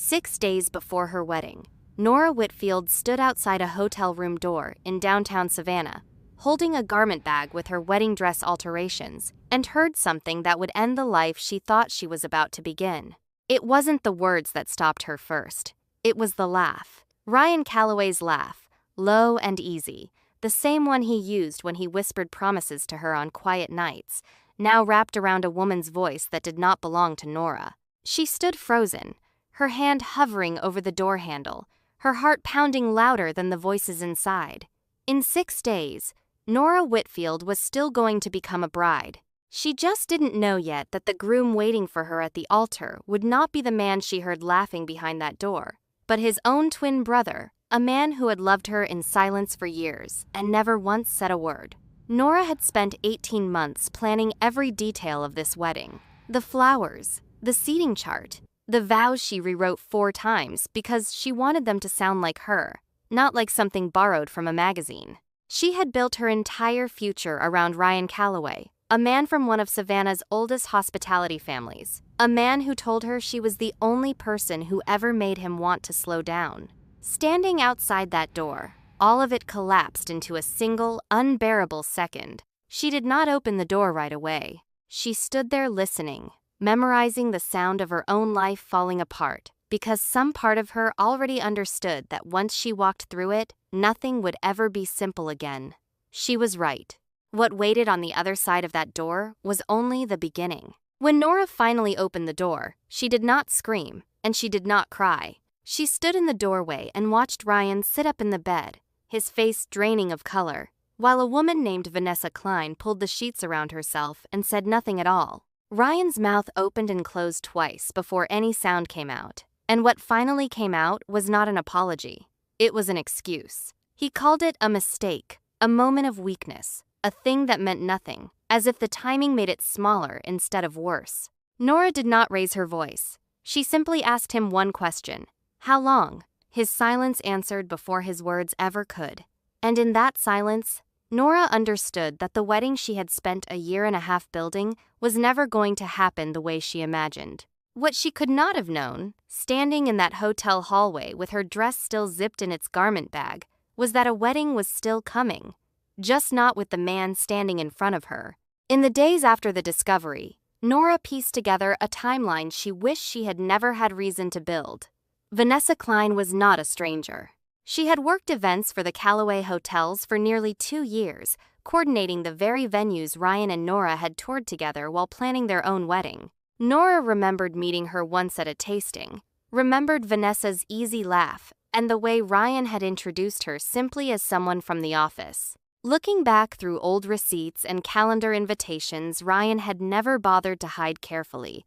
6 days before her wedding, Nora Whitfield stood outside a hotel room door in downtown Savannah, holding a garment bag with her wedding dress alterations, and heard something that would end the life she thought she was about to begin. It wasn't the words that stopped her first. It was the laugh. Ryan Calloway's laugh, low and easy, the same one he used when he whispered promises to her on quiet nights, now wrapped around a woman's voice that did not belong to Nora. She stood frozen, her hand hovering over the door handle, her heart pounding louder than the voices inside. In 6 days, Nora Whitfield was still going to become a bride. She just didn't know yet that the groom waiting for her at the altar would not be the man she heard laughing behind that door, but his own twin brother, a man who had loved her in silence for years and never once said a word. Nora had spent 18 months planning every detail of this wedding. The flowers, the seating chart, the vows she rewrote 4 times because she wanted them to sound like her, not like something borrowed from a magazine. She had built her entire future around Ryan Calloway, a man from one of Savannah's oldest hospitality families, a man who told her she was the only person who ever made him want to slow down. Standing outside that door, all of it collapsed into a single, unbearable second. She did not open the door right away. She stood there listening, memorizing the sound of her own life falling apart, because some part of her already understood that once she walked through it, nothing would ever be simple again. She was right. What waited on the other side of that door was only the beginning. When Nora finally opened the door, she did not scream, and she did not cry. She stood in the doorway and watched Ryan sit up in the bed, his face draining of color, while a woman named Vanessa Klein pulled the sheets around herself and said nothing at all. Ryan's mouth opened and closed twice before any sound came out, and what finally came out was not an apology. It was an excuse. He called it a mistake, a moment of weakness, a thing that meant nothing, as if the timing made it smaller instead of worse. Nora did not raise her voice. She simply asked him one question: how long? His silence answered before his words ever could. And in that silence, Nora understood that the wedding she had spent a year and a half building was never going to happen the way she imagined. What she could not have known, standing in that hotel hallway with her dress still zipped in its garment bag, was that a wedding was still coming, just not with the man standing in front of her. In the days after the discovery, Nora pieced together a timeline she wished she had never had reason to build. Vanessa Klein was not a stranger. She had worked events for the Calloway hotels for nearly 2 years, coordinating the very venues Ryan and Nora had toured together while planning their own wedding. Nora remembered meeting her once at a tasting, remembered Vanessa's easy laugh, and the way Ryan had introduced her simply as someone from the office. Looking back through old receipts and calendar invitations Ryan had never bothered to hide carefully,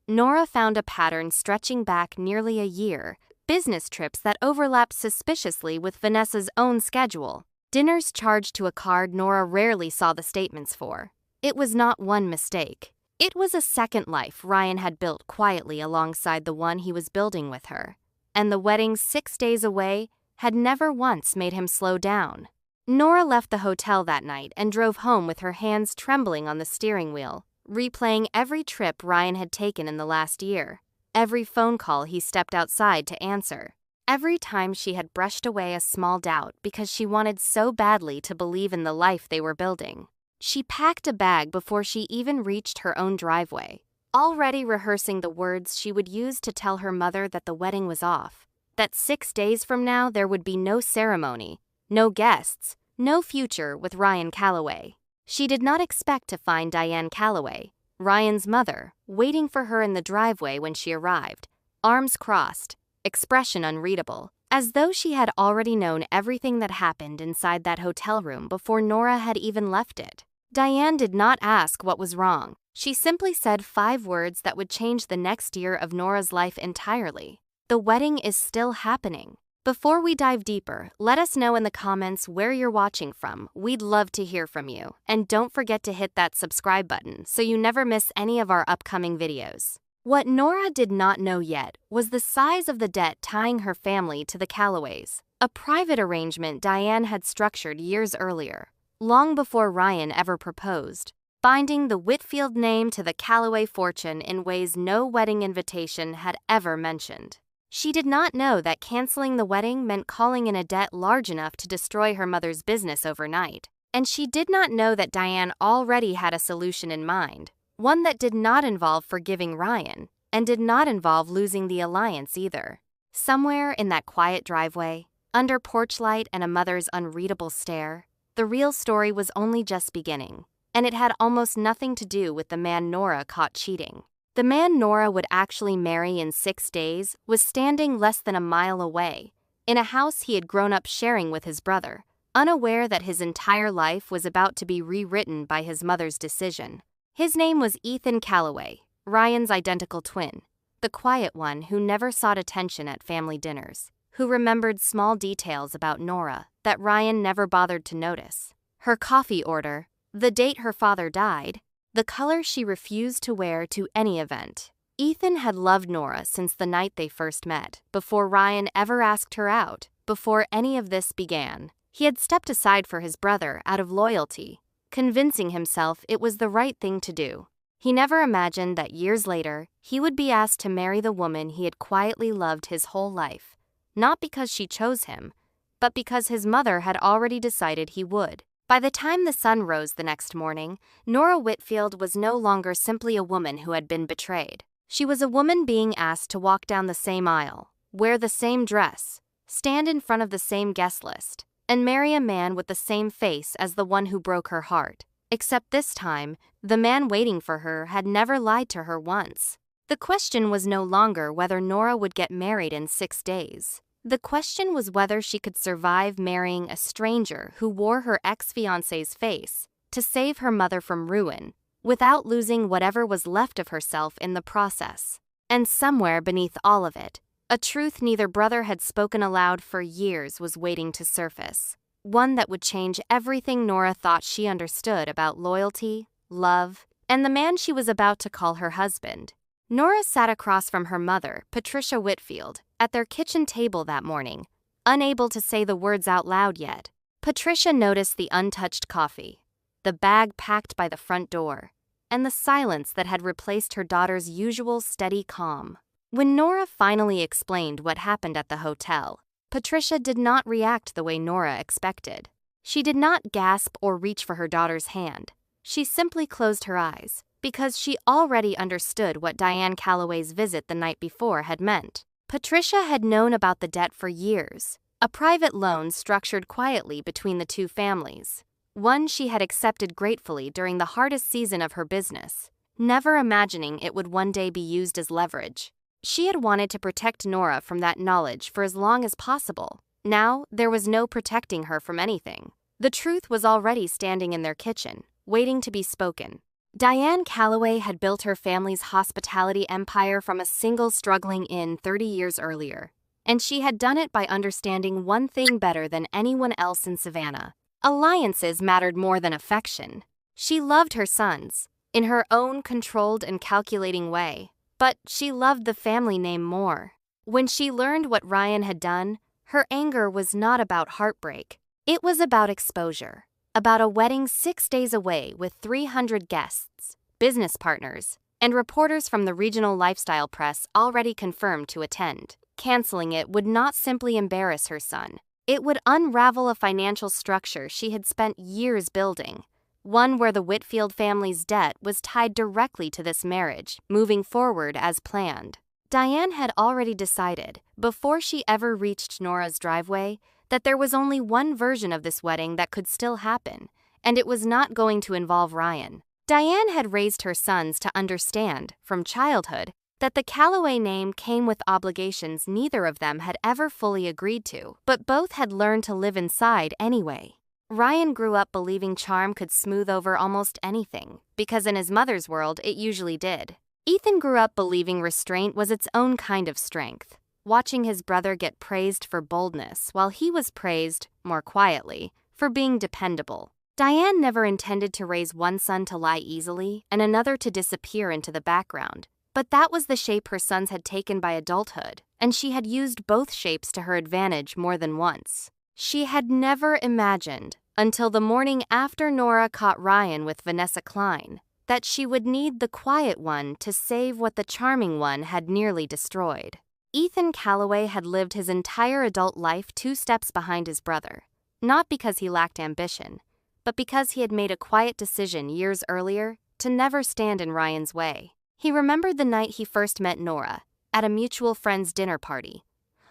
Nora found a pattern stretching back nearly a year, business trips that overlapped suspiciously with Vanessa's own schedule, dinners charged to a card Nora rarely saw the statements for. It was not one mistake. It was a second life Ryan had built quietly alongside the one he was building with her, and the wedding 6 days away had never once made him slow down. Nora left the hotel that night and drove home with her hands trembling on the steering wheel, replaying every trip Ryan had taken in the last year, every phone call he stepped outside to answer, every time she had brushed away a small doubt because she wanted so badly to believe in the life they were building. She packed a bag before she even reached her own driveway, already rehearsing the words she would use to tell her mother that the wedding was off, that 6 days from now there would be no ceremony, no guests, no future with Ryan Calloway. She did not expect to find Diane Calloway, Ryan's mother, waiting for her in the driveway when she arrived, arms crossed, expression unreadable, as though she had already known everything that happened inside that hotel room before Nora had even left it. Diane did not ask what was wrong. She simply said 5 words that would change the next year of Nora's life entirely. The wedding is still happening. Before we dive deeper, let us know in the comments where you're watching from. We'd love to hear from you. And don't forget to hit that subscribe button so you never miss any of our upcoming videos. What Nora did not know yet was the size of the debt tying her family to the Calloways, a private arrangement Diane had structured years earlier, long before Ryan ever proposed, binding the Whitfield name to the Calloway fortune in ways no wedding invitation had ever mentioned. She did not know that canceling the wedding meant calling in a debt large enough to destroy her mother's business overnight. And she did not know that Diane already had a solution in mind, one that did not involve forgiving Ryan, and did not involve losing the alliance either. Somewhere in that quiet driveway, under porch light and a mother's unreadable stare, the real story was only just beginning, and it had almost nothing to do with the man Nora caught cheating. The man Nora would actually marry in 6 days was standing less than a mile away, in a house he had grown up sharing with his brother, unaware that his entire life was about to be rewritten by his mother's decision. His name was Ethan Calloway, Ryan's identical twin, the quiet one who never sought attention at family dinners, who remembered small details about Nora that Ryan never bothered to notice. Her coffee order, the date her father died, the color she refused to wear to any event. Ethan had loved Nora since the night they first met, before Ryan ever asked her out, before any of this began. He had stepped aside for his brother out of loyalty, convincing himself it was the right thing to do. He never imagined that years later, he would be asked to marry the woman he had quietly loved his whole life, not because she chose him, but because his mother had already decided he would. By the time the sun rose the next morning, Nora Whitfield was no longer simply a woman who had been betrayed. She was a woman being asked to walk down the same aisle, wear the same dress, stand in front of the same guest list, and marry a man with the same face as the one who broke her heart. Except this time, the man waiting for her had never lied to her once. The question was no longer whether Nora would get married in 6 days. The question was whether she could survive marrying a stranger who wore her ex-fiancé's face to save her mother from ruin, without losing whatever was left of herself in the process. And somewhere beneath all of it, a truth neither brother had spoken aloud for years was waiting to surface. One that would change everything Nora thought she understood about loyalty, love, and the man she was about to call her husband. Nora sat across from her mother, Patricia Whitfield, at their kitchen table that morning, unable to say the words out loud yet. Patricia noticed the untouched coffee, the bag packed by the front door, and the silence that had replaced her daughter's usual steady calm. When Nora finally explained what happened at the hotel, Patricia did not react the way Nora expected. She did not gasp or reach for her daughter's hand. She simply closed her eyes, because she already understood what Diane Calloway's visit the night before had meant. Patricia had known about the debt for years, a private loan structured quietly between the two families, one she had accepted gratefully during the hardest season of her business, never imagining it would one day be used as leverage. She had wanted to protect Nora from that knowledge for as long as possible. Now, there was no protecting her from anything. The truth was already standing in their kitchen, waiting to be spoken. Diane Calloway had built her family's hospitality empire from a single struggling inn 30 years earlier, and she had done it by understanding one thing better than anyone else in Savannah. Alliances mattered more than affection. She loved her sons, in her own controlled and calculating way, but she loved the family name more. When she learned what Ryan had done, her anger was not about heartbreak. It was about exposure. About a wedding 6 days away with 300 guests, business partners, and reporters from the regional lifestyle press already confirmed to attend. Canceling it would not simply embarrass her son. It would unravel a financial structure she had spent years building, one where the Whitfield family's debt was tied directly to this marriage, moving forward as planned. Diane had already decided, before she ever reached Nora's driveway, that there was only one version of this wedding that could still happen, and it was not going to involve Ryan. Diane had raised her sons to understand, from childhood, that the Calloway name came with obligations neither of them had ever fully agreed to, but both had learned to live inside anyway. Ryan grew up believing charm could smooth over almost anything, because in his mother's world it usually did. Ethan grew up believing restraint was its own kind of strength, watching his brother get praised for boldness while he was praised, more quietly, for being dependable. Diane never intended to raise one son to lie easily and another to disappear into the background, but that was the shape her sons had taken by adulthood, and she had used both shapes to her advantage more than once. She had never imagined, until the morning after Nora caught Ryan with Vanessa Klein, that she would need the quiet one to save what the charming one had nearly destroyed. Ethan Calloway had lived his entire adult life 2 steps behind his brother, not because he lacked ambition, but because he had made a quiet decision years earlier to never stand in Ryan's way. He remembered the night he first met Nora, at a mutual friend's dinner party,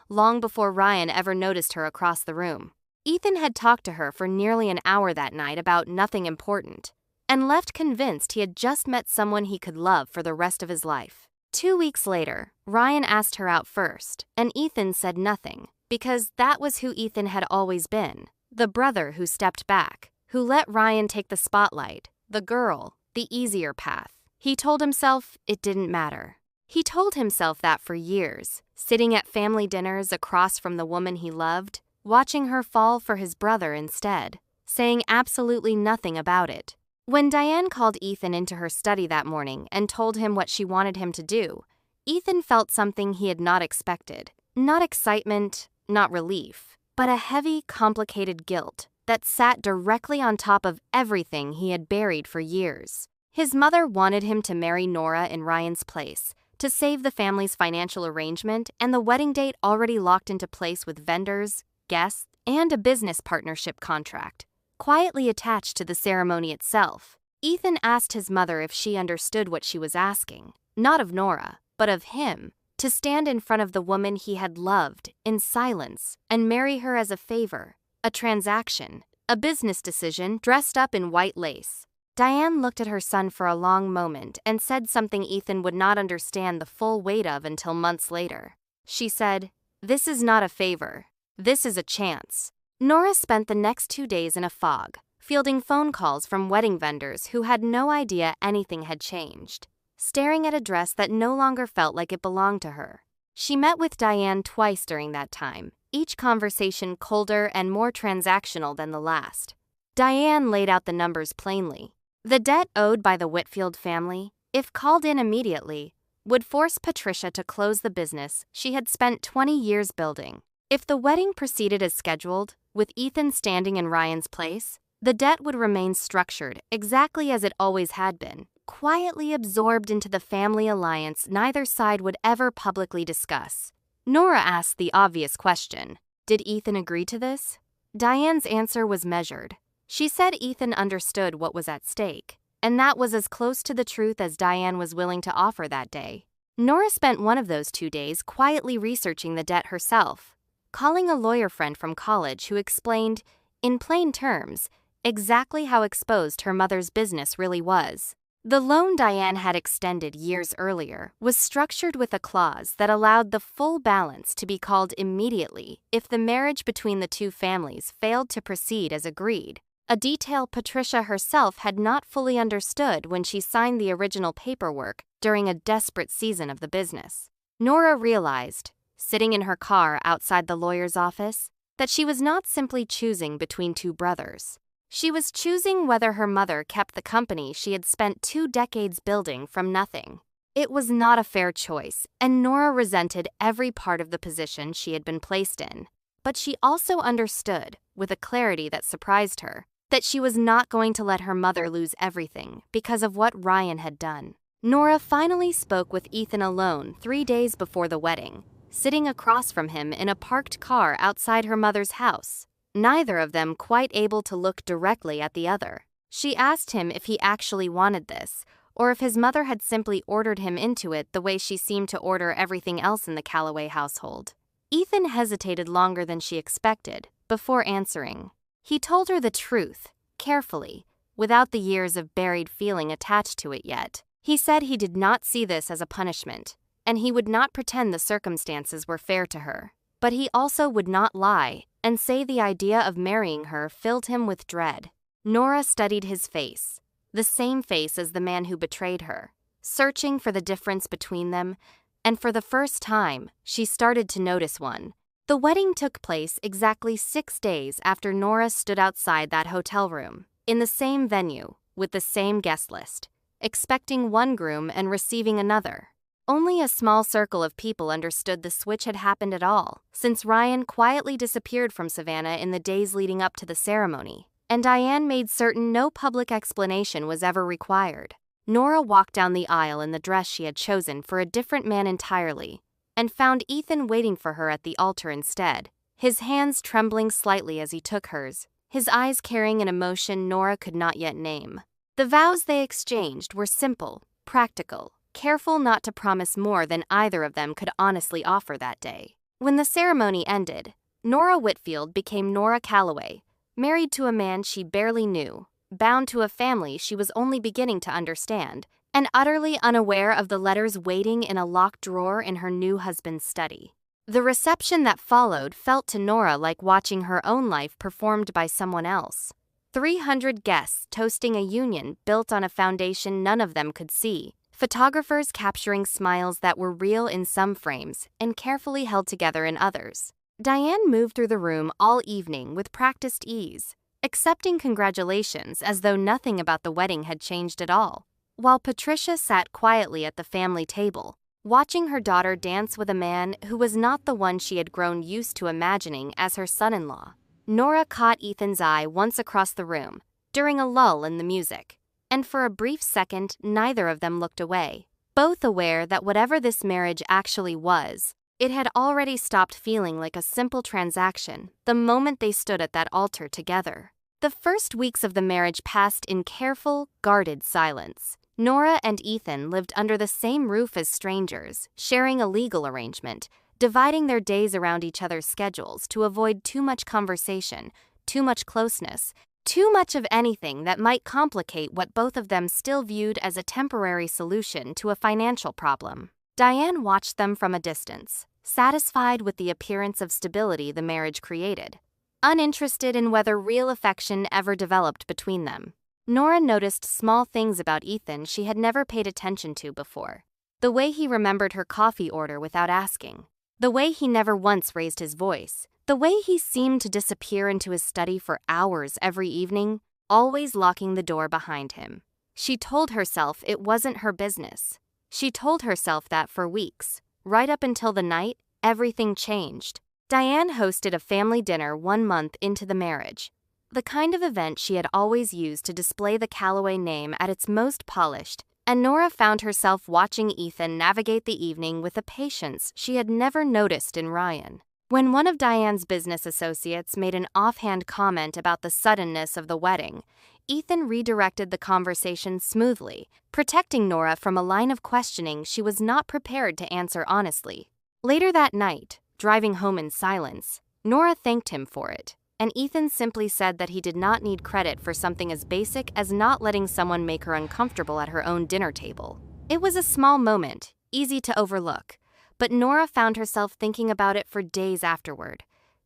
long before Ryan ever noticed her across the room. Ethan had talked to her for nearly an hour that night about nothing important, and left convinced he had just met someone he could love for the rest of his life. 2 weeks later, Ryan asked her out first, and Ethan said nothing, because that was who Ethan had always been, the brother who stepped back, who let Ryan take the spotlight, the girl, the easier path. He told himself it didn't matter. He told himself that for years, sitting at family dinners across from the woman he loved, watching her fall for his brother instead, saying absolutely nothing about it. When Diane called Ethan into her study that morning and told him what she wanted him to do, Ethan felt something he had not expected. Not excitement, not relief, but a heavy, complicated guilt that sat directly on top of everything he had buried for years. His mother wanted him to marry Nora in Ryan's place, to save the family's financial arrangement and the wedding date already locked into place with vendors, guests, and a business partnership contract, quietly attached to the ceremony itself. Ethan asked his mother if she understood what she was asking, not of Nora, but of him, to stand in front of the woman he had loved in silence and marry her as a favor, a transaction, a business decision dressed up in white lace. Diane looked at her son for a long moment and said something Ethan would not understand the full weight of until months later. She said, "This is not a favor. This is a chance." Nora spent the next 2 days in a fog, fielding phone calls from wedding vendors who had no idea anything had changed, staring at a dress that no longer felt like it belonged to her. She met with Diane twice during that time, each conversation colder and more transactional than the last. Diane laid out the numbers plainly. The debt owed by the Whitfield family, if called in immediately, would force Patricia to close the business she had spent 20 years building. If the wedding proceeded as scheduled, with Ethan standing in Ryan's place, the debt would remain structured exactly as it always had been, quietly absorbed into the family alliance neither side would ever publicly discuss. Nora asked the obvious question, did Ethan agree to this? Diane's answer was measured. She said Ethan understood what was at stake, and that was as close to the truth as Diane was willing to offer that day. Nora spent one of those 2 days quietly researching the debt herself, calling a lawyer friend from college who explained, in plain terms, exactly how exposed her mother's business really was. The loan Diane had extended years earlier was structured with a clause that allowed the full balance to be called immediately if the marriage between the two families failed to proceed as agreed, a detail Patricia herself had not fully understood when she signed the original paperwork during a desperate season of the business. Nora realized, sitting in her car outside the lawyer's office, that she was not simply choosing between two brothers. She was choosing whether her mother kept the company she had spent 2 decades building from nothing. It was not a fair choice, and Nora resented every part of the position she had been placed in. But she also understood, with a clarity that surprised her, that she was not going to let her mother lose everything because of what Ryan had done. Nora finally spoke with Ethan alone 3 days before the wedding, sitting across from him in a parked car outside her mother's house, neither of them quite able to look directly at the other. She asked him if he actually wanted this, or if his mother had simply ordered him into it the way she seemed to order everything else in the Calloway household. Ethan hesitated longer than she expected, before answering. He told her the truth, carefully, without the years of buried feeling attached to it yet. He said he did not see this as a punishment, and he would not pretend the circumstances were fair to her. But he also would not lie and say the idea of marrying her filled him with dread. Nora studied his face, the same face as the man who betrayed her, searching for the difference between them, and for the first time, she started to notice one. The wedding took place exactly 6 days after Nora stood outside that hotel room, in the same venue, with the same guest list, expecting one groom and receiving another. Only a small circle of people understood the switch had happened at all, since Ryan quietly disappeared from Savannah in the days leading up to the ceremony, and Diane made certain no public explanation was ever required. Nora walked down the aisle in the dress she had chosen for a different man entirely, and found Ethan waiting for her at the altar instead, his hands trembling slightly as he took hers, his eyes carrying an emotion Nora could not yet name. The vows they exchanged were simple, practical, careful not to promise more than either of them could honestly offer that day. When the ceremony ended, Nora Whitfield became Nora Calloway, married to a man she barely knew, bound to a family she was only beginning to understand, and utterly unaware of the letters waiting in a locked drawer in her new husband's study. The reception that followed felt to Nora like watching her own life performed by someone else. 300 guests toasting a union built on a foundation none of them could see, photographers capturing smiles that were real in some frames and carefully held together in others. Diane moved through the room all evening with practiced ease, accepting congratulations as though nothing about the wedding had changed at all, while Patricia sat quietly at the family table, watching her daughter dance with a man who was not the one she had grown used to imagining as her son-in-law. Nora caught Ethan's eye once across the room, during a lull in the music, and for a brief second neither of them looked away, both aware that whatever this marriage actually was, it had already stopped feeling like a simple transaction the moment they stood at that altar together. The first weeks of the marriage passed in careful, guarded silence. Nora and Ethan lived under the same roof as strangers, sharing a legal arrangement, dividing their days around each other's schedules to avoid too much conversation, too much closeness, too much of anything that might complicate what both of them still viewed as a temporary solution to a financial problem. Diane watched them from a distance, satisfied with the appearance of stability the marriage created, uninterested in whether real affection ever developed between them. Nora noticed small things about Ethan she had never paid attention to before. The way he remembered her coffee order without asking. The way he never once raised his voice. The way he seemed to disappear into his study for hours every evening, always locking the door behind him. She told herself it wasn't her business. She told herself that for weeks, right up until the night, everything changed. Diane hosted a family dinner 1 month into the marriage. The kind of event she had always used to display the Calloway name at its most polished, and Nora found herself watching Ethan navigate the evening with a patience she had never noticed in Ryan. When one of Diane's business associates made an offhand comment about the suddenness of the wedding, Ethan redirected the conversation smoothly, protecting Nora from a line of questioning she was not prepared to answer honestly. Later that night, driving home in silence, Nora thanked him for it, and Ethan simply said that he did not need credit for something as basic as not letting someone make her uncomfortable at her own dinner table. It was a small moment, easy to overlook, but Nora found herself thinking about it for days afterward,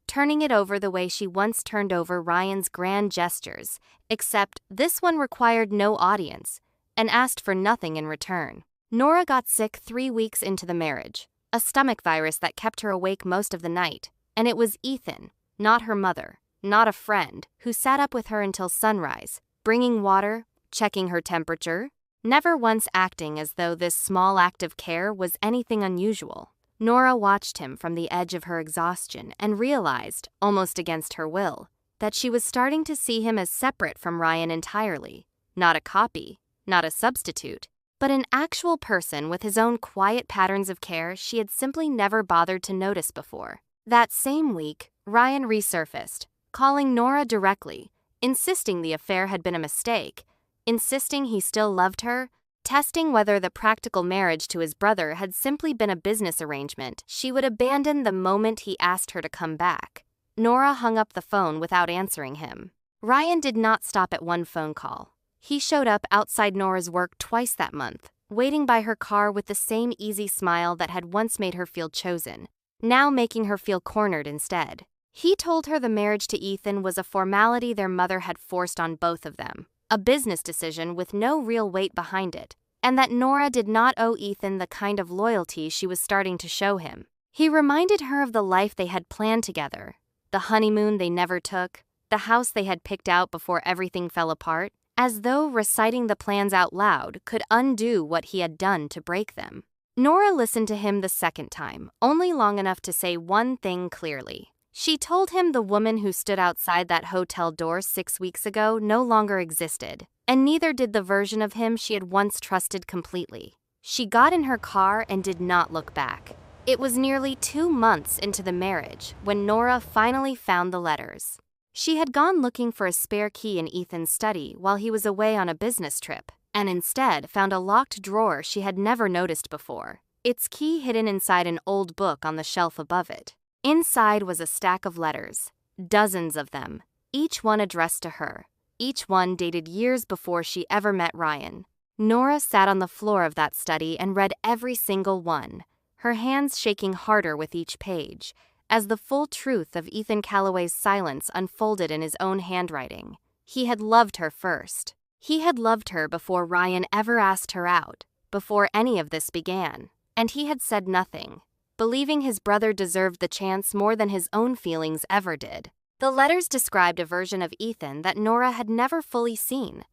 turning it over the way she once turned over Ryan's grand gestures, except this one required no audience and asked for nothing in return. Nora got sick 3 weeks into the marriage, a stomach virus that kept her awake most of the night, and it was Ethan, not her mother, not a friend, who sat up with her until sunrise, bringing water, checking her temperature, never once acting as though this small act of care was anything unusual. Nora watched him from the edge of her exhaustion and realized, almost against her will, that she was starting to see him as separate from Ryan entirely, not a copy, not a substitute, but an actual person with his own quiet patterns of care she had simply never bothered to notice before. That same week, Ryan resurfaced, calling Nora directly, insisting the affair had been a mistake, insisting he still loved her, testing whether the practical marriage to his brother had simply been a business arrangement she would abandon the moment he asked her to come back. Nora hung up the phone without answering him. Ryan did not stop at one phone call. He showed up outside Nora's work twice that month, waiting by her car with the same easy smile that had once made her feel chosen, now making her feel cornered instead. He told her the marriage to Ethan was a formality their mother had forced on both of them, a business decision with no real weight behind it, and that Nora did not owe Ethan the kind of loyalty she was starting to show him. He reminded her of the life they had planned together, the honeymoon they never took, the house they had picked out before everything fell apart, as though reciting the plans out loud could undo what he had done to break them. Nora listened to him the second time, only long enough to say one thing clearly. She told him the woman who stood outside that hotel door 6 weeks ago no longer existed, and neither did the version of him she had once trusted completely. She got in her car and did not look back. It was nearly 2 months into the marriage when Nora finally found the letters. She had gone looking for a spare key in Ethan's study while he was away on a business trip, and instead found a locked drawer she had never noticed before, its key hidden inside an old book on the shelf above it. Inside was a stack of letters, dozens of them, each one addressed to her, each one dated years before she ever met Ryan. Nora sat on the floor of that study and read every single one, her hands shaking harder with each page, as the full truth of Ethan Calloway's silence unfolded in his own handwriting. He had loved her first. He had loved her before Ryan ever asked her out, before any of this began, and he had said nothing, believing his brother deserved the chance more than his own feelings ever did. The letters described a version of Ethan that Nora had never fully seen,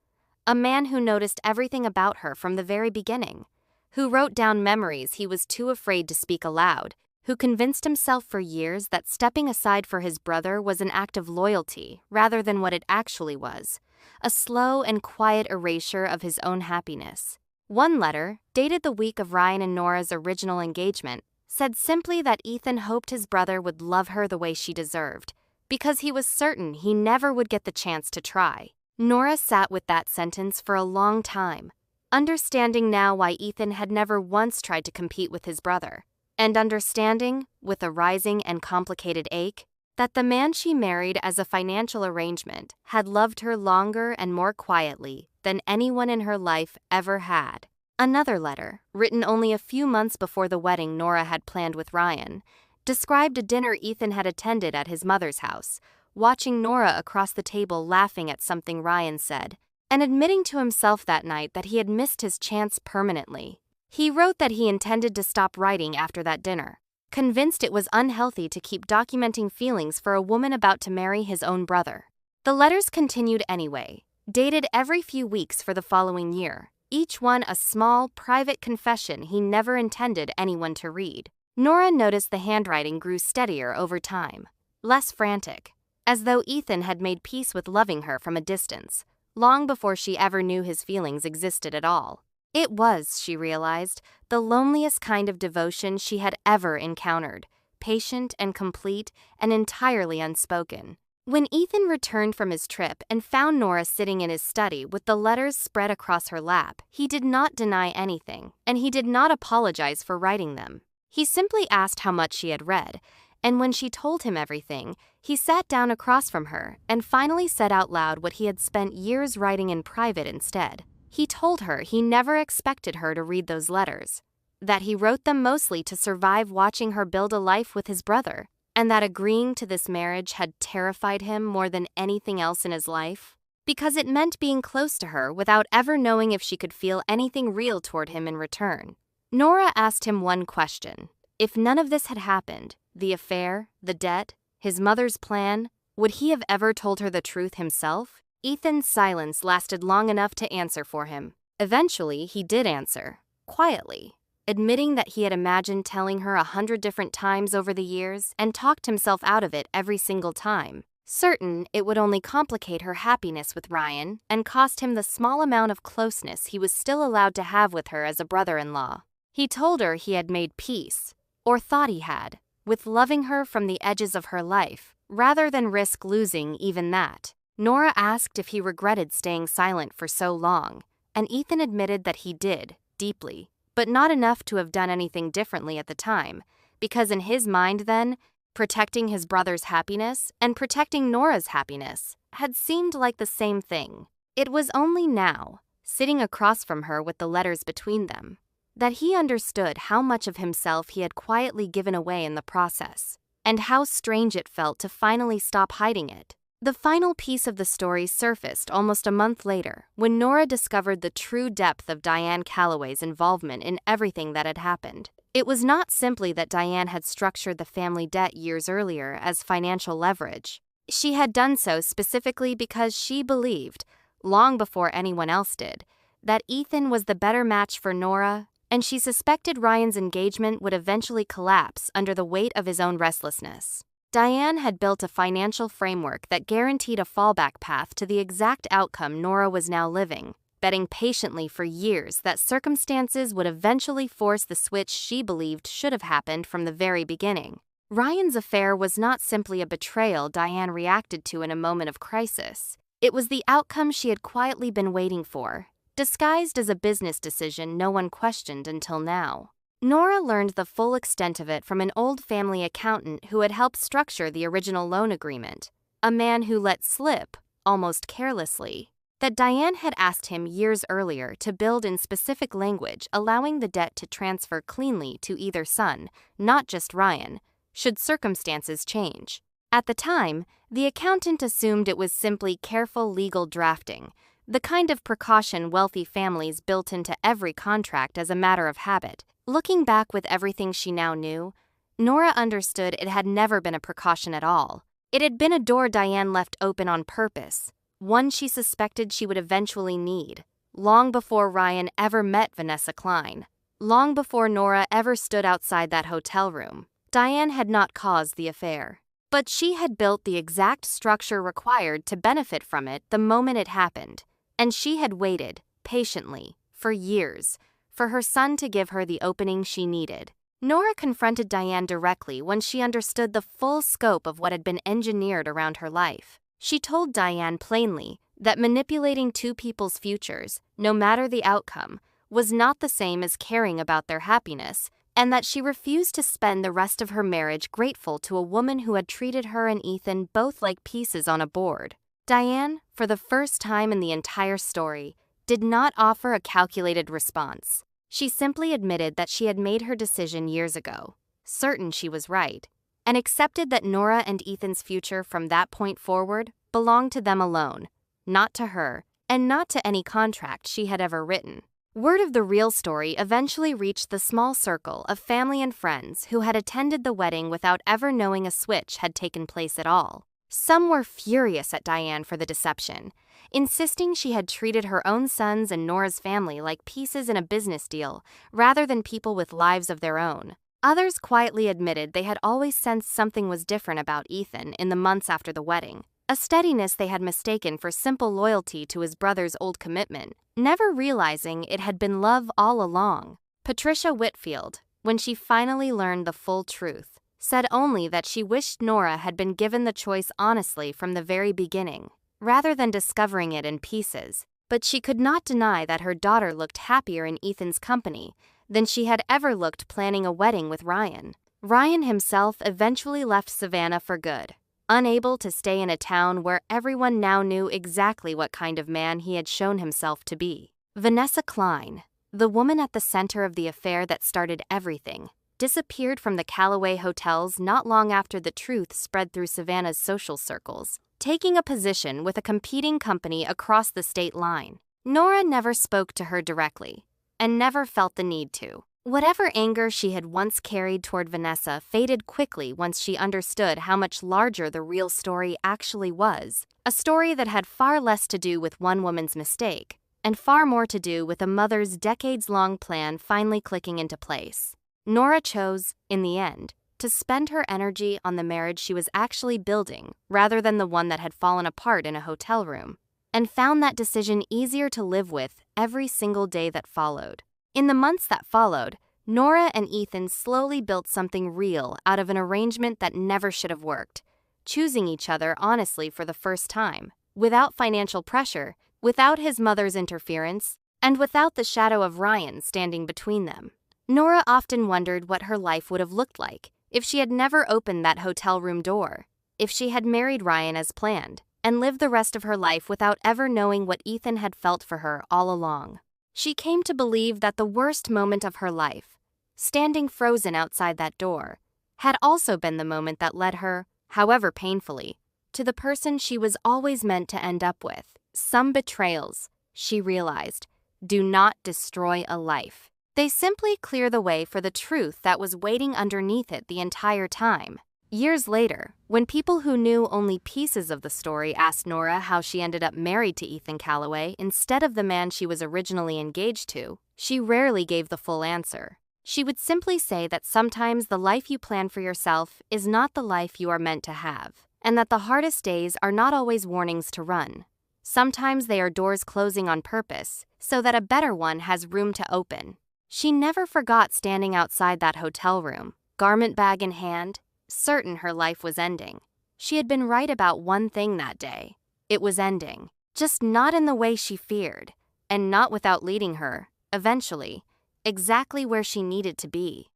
a man who noticed everything about her from the very beginning, who wrote down memories he was too afraid to speak aloud, who convinced himself for years that stepping aside for his brother was an act of loyalty rather than what it actually was, a slow and quiet erasure of his own happiness. One letter, dated the week of Ryan and Nora's original engagement, said simply that Ethan hoped his brother would love her the way she deserved, because he was certain he never would get the chance to try. Nora sat with that sentence for a long time, understanding now why Ethan had never once tried to compete with his brother, and understanding, with a rising and complicated ache, that the man she married as a financial arrangement had loved her longer and more quietly than anyone in her life ever had. Another letter, written only a few months before the wedding Nora had planned with Ryan, described a dinner Ethan had attended at his mother's house, watching Nora across the table laughing at something Ryan said, and admitting to himself that night that he had missed his chance permanently. He wrote that he intended to stop writing after that dinner, convinced it was unhealthy to keep documenting feelings for a woman about to marry his own brother. The letters continued anyway, dated every few weeks for the following year, each one a small, private confession he never intended anyone to read. Nora noticed the handwriting grew steadier over time, less frantic, as though Ethan had made peace with loving her from a distance, long before she ever knew his feelings existed at all. It was, she realized, the loneliest kind of devotion she had ever encountered, patient and complete and entirely unspoken. When Ethan returned from his trip and found Nora sitting in his study with the letters spread across her lap, he did not deny anything, and he did not apologize for writing them. He simply asked how much she had read, and when she told him everything, he sat down across from her and finally said out loud what he had spent years writing in private instead. He told her he never expected her to read those letters, that he wrote them mostly to survive watching her build a life with his brother, and that agreeing to this marriage had terrified him more than anything else in his life, because it meant being close to her without ever knowing if she could feel anything real toward him in return. Nora asked him one question. If none of this had happened, the affair, the debt, his mother's plan, would he have ever told her the truth himself? Ethan's silence lasted long enough to answer for him. Eventually, he did answer, quietly, admitting that he had imagined telling her 100 different times over the years and talked himself out of it every single time, certain it would only complicate her happiness with Ryan and cost him the small amount of closeness he was still allowed to have with her as a brother-in-law. He told her he had made peace, or thought he had, with loving her from the edges of her life, rather than risk losing even that. Nora asked if he regretted staying silent for so long, and Ethan admitted that he did, deeply, but not enough to have done anything differently at the time, because in his mind then, protecting his brother's happiness and protecting Nora's happiness had seemed like the same thing. It was only now, sitting across from her with the letters between them, that he understood how much of himself he had quietly given away in the process, and how strange it felt to finally stop hiding it. The final piece of the story surfaced almost a month later when Nora discovered the true depth of Diane Calloway's involvement in everything that had happened. It was not simply that Diane had structured the family debt years earlier as financial leverage. She had done so specifically because she believed, long before anyone else did, that Ethan was the better match for Nora, and she suspected Ryan's engagement would eventually collapse under the weight of his own restlessness. Diane had built a financial framework that guaranteed a fallback path to the exact outcome Nora was now living, betting patiently for years that circumstances would eventually force the switch she believed should have happened from the very beginning. Ryan's affair was not simply a betrayal Diane reacted to in a moment of crisis. It was the outcome she had quietly been waiting for, disguised as a business decision no one questioned until now. Nora learned the full extent of it from an old family accountant who had helped structure the original loan agreement, a man who let slip, almost carelessly, that Diane had asked him years earlier to build in specific language allowing the debt to transfer cleanly to either son, not just Ryan, should circumstances change. At the time, the accountant assumed it was simply careful legal drafting, the kind of precaution wealthy families built into every contract as a matter of habit. Looking back with everything she now knew, Nora understood it had never been a precaution at all. It had been a door Diane left open on purpose, one she suspected she would eventually need, long before Ryan ever met Vanessa Klein, long before Nora ever stood outside that hotel room. Diane had not caused the affair, but she had built the exact structure required to benefit from it the moment it happened, and she had waited, patiently, for years, for her son to give her the opening she needed. Nora confronted Diane directly when she understood the full scope of what had been engineered around her life. She told Diane plainly that manipulating two people's futures, no matter the outcome, was not the same as caring about their happiness, and that she refused to spend the rest of her marriage grateful to a woman who had treated her and Ethan both like pieces on a board. Diane, for the first time in the entire story, did not offer a calculated response. She simply admitted that she had made her decision years ago, certain she was right, and accepted that Nora and Ethan's future from that point forward belonged to them alone, not to her, and not to any contract she had ever written. Word of the real story eventually reached the small circle of family and friends who had attended the wedding without ever knowing a switch had taken place at all. Some were furious at Diane for the deception, insisting she had treated her own sons and Nora's family like pieces in a business deal rather than people with lives of their own. Others quietly admitted they had always sensed something was different about Ethan in the months after the wedding, a steadiness they had mistaken for simple loyalty to his brother's old commitment, never realizing it had been love all along. Patricia Whitfield, when she finally learned the full truth, said only that she wished Nora had been given the choice honestly from the very beginning, rather than discovering it in pieces. But she could not deny that her daughter looked happier in Ethan's company than she had ever looked planning a wedding with Ryan. Ryan himself eventually left Savannah for good, unable to stay in a town where everyone now knew exactly what kind of man he had shown himself to be. Vanessa Klein, the woman at the center of the affair that started everything, disappeared from the Callaway hotels not long after the truth spread through Savannah's social circles, taking a position with a competing company across the state line. Nora never spoke to her directly, and never felt the need to. Whatever anger she had once carried toward Vanessa faded quickly once she understood how much larger the real story actually was, a story that had far less to do with one woman's mistake, and far more to do with a mother's decades-long plan finally clicking into place. Nora chose, in the end, to spend her energy on the marriage she was actually building rather than the one that had fallen apart in a hotel room, and found that decision easier to live with every single day that followed. In the months that followed, Nora and Ethan slowly built something real out of an arrangement that never should have worked, choosing each other honestly for the first time, without financial pressure, without his mother's interference, and without the shadow of Ryan standing between them. Nora often wondered what her life would have looked like if she had never opened that hotel room door, if she had married Ryan as planned, and lived the rest of her life without ever knowing what Ethan had felt for her all along. She came to believe that the worst moment of her life, standing frozen outside that door, had also been the moment that led her, however painfully, to the person she was always meant to end up with. Some betrayals, she realized, do not destroy a life. They simply clear the way for the truth that was waiting underneath it the entire time. Years later, when people who knew only pieces of the story asked Nora how she ended up married to Ethan Callaway instead of the man she was originally engaged to, she rarely gave the full answer. She would simply say that sometimes the life you plan for yourself is not the life you are meant to have, and that the hardest days are not always warnings to run, Sometimes they are doors closing on purpose, so that a better one has room to open. She never forgot standing outside that hotel room, garment bag in hand, certain her life was ending. She had been right about one thing that day. It was ending, just not in the way she feared, and not without leading her, eventually, exactly where she needed to be.